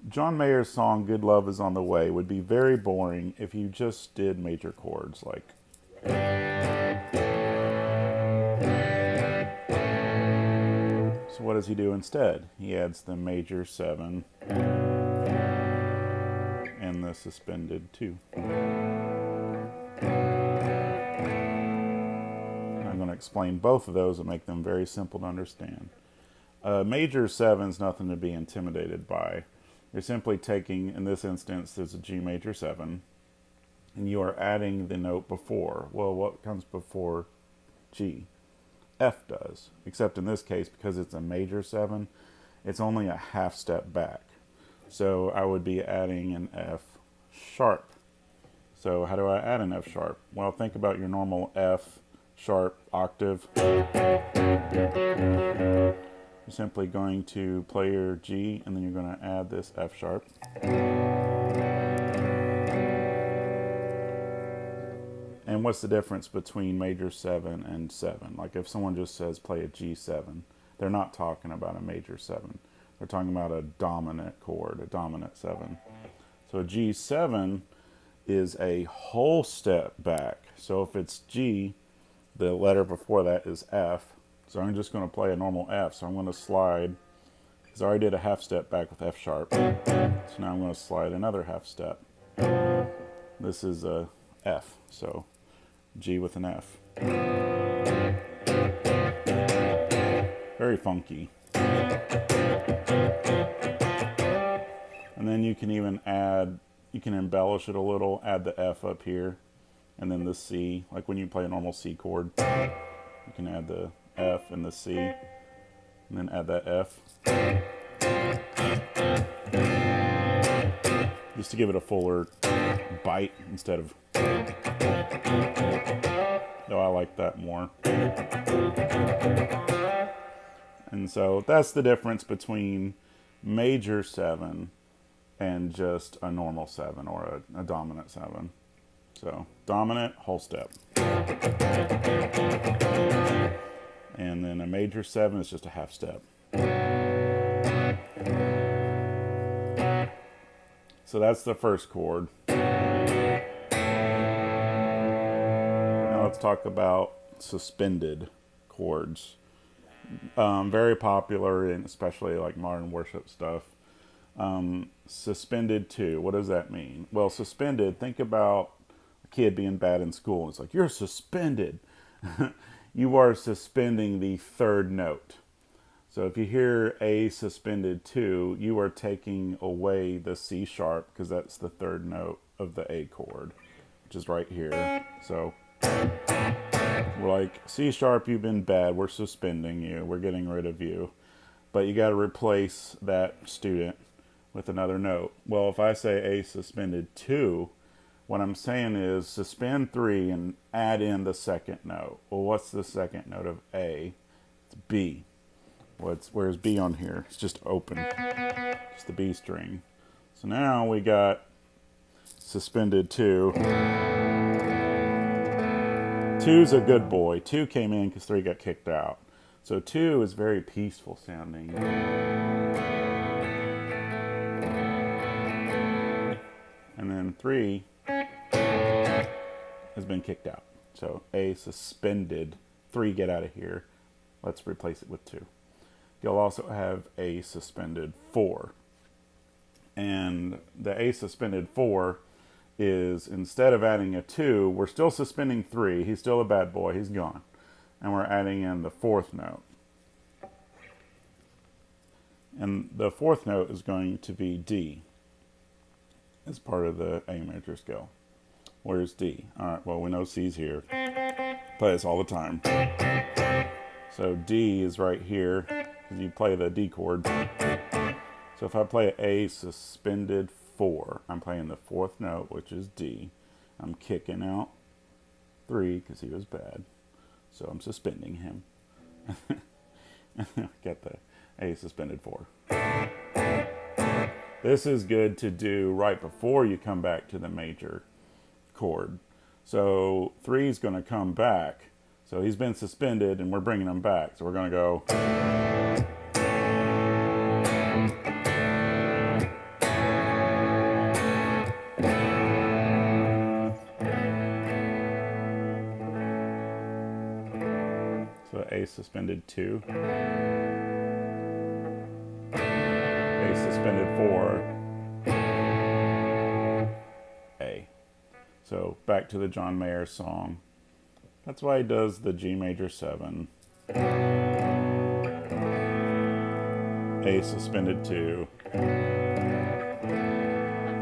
John Mayer's song Good Love Is on the Way would be very boring if you just did major chords. Like, so what does he do instead? He adds the major 7 and the suspended 2. I'm going to explain both of those and make them very simple to understand. Major 7 is nothing to be intimidated by. You're simply taking, in this instance, there's a G major 7, and you are adding the note before. Well, what comes before G? F does, except in this case, because it's a major 7, it's only a half step back. So I would be adding an F sharp. So how do I add an F sharp? Well, think about your normal F sharp octave. You're simply going to play your G, and then you're going to add this F sharp. And what's the difference between major 7 and 7? Like if someone just says play a G7, they're not talking about a major 7. They're talking about a dominant chord, a dominant 7. So a G7 is a whole step back. So if it's G, the letter before that is F. So I'm just going to play a normal F. So I'm going to slide, because I already did a half step back with F sharp. So now I'm going to slide another half step. This is a F, so G with an F. Very funky. And then you can even add, you can embellish it a little, add the F up here, and then the C. Like when you play a normal C chord, you can add the F and the C, and then add that F. Just to give it a fuller bite instead of, though I like that more. And so that's the difference between major 7 and just a normal 7 or a dominant 7. So dominant, whole step. And then a major 7 is just a half step. So that's the first chord. Now let's talk about suspended chords. Very popular in especially like modern worship stuff. Suspended 2, what does that mean? Well, suspended, think about a kid being bad in school. It's like, you're suspended. You are suspending the third note. So if you hear A suspended 2, you are taking away the C sharp, because that's the third note of the A chord, which is right here. So we're like, C sharp, you've been bad. We're suspending you. We're getting rid of you. But you got to replace that student with another note. Well, if I say A suspended 2, what I'm saying is suspend 3 and add in the second note. Well, what's the second note of A? It's B. Where's B on here? It's just open. It's the B string. So now we got suspended 2. 2's a good boy. 2 came in because 3 got kicked out. So 2 is very peaceful sounding. And then 3 has been kicked out. So A suspended, 3 get out of here. Let's replace it with 2. You'll also have A suspended 4. And the A suspended 4 is, instead of adding a 2, we're still suspending 3. He's still a bad boy. He's gone. And we're adding in the 4th note. And the 4th note is going to be D as part of the A major scale. Where's D? All right, well, we know C's here. Play this all the time. So D is right here, because you play the D chord. So if I play A suspended 4, I'm playing the 4th note, which is D. I'm kicking out 3 because he was bad. So I'm suspending him. Get the A suspended 4. This is good to do right before you come back to the major chord. So 3 is going to come back. So he's been suspended and we're bringing him back. So we're going to go. A suspended 2, A suspended 4, A. So back to the John Mayer song. That's why he does the G major 7, A suspended 2.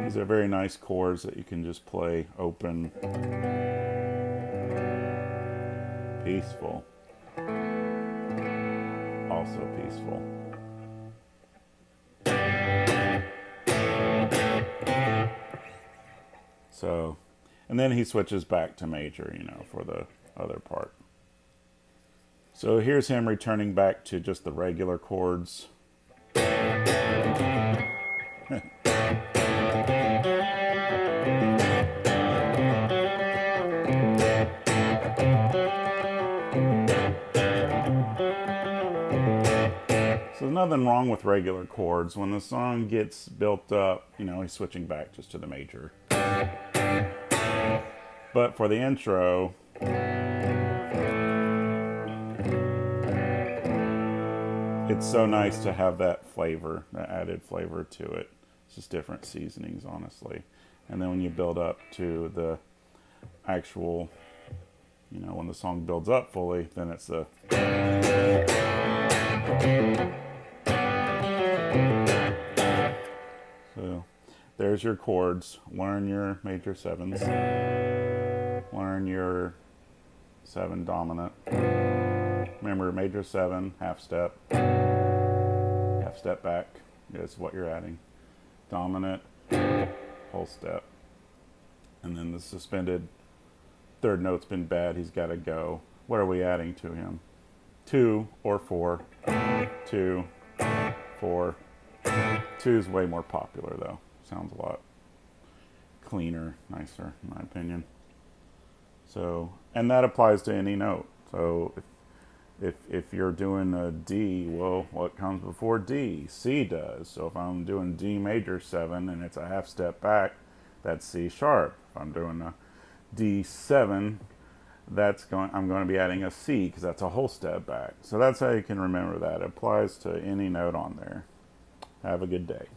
These are very nice chords that you can just play open, peaceful, also peaceful. So, and then he switches back to major, you know, for the other part. So here's him returning back to just the regular chords. So there's nothing wrong with regular chords. When the song gets built up, you know, he's switching back just to the major. But for the intro, it's so nice to have that flavor, that added flavor to it. It's just different seasonings, honestly. And then when you build up to the actual, you know, when the song builds up fully, then it's the... So there's your chords. Learn your major 7s. Learn your 7 dominant. Remember, major 7, half step back is what you're adding. Dominant, whole step. And then the suspended third note's been bad, he's got to go. What are we adding to him? 2 or 4. 2, 4. 2 is way more popular though. Sounds a lot cleaner, nicer in my opinion. So, and that applies to any note. So if you're doing a D, well, what comes before D? C does. So if I'm doing D major 7 and it's a half step back, that's C sharp. If I'm doing a D7, I'm going to be adding a C because that's a whole step back. So that's how you can remember that. It applies to any note on there. Have a good day.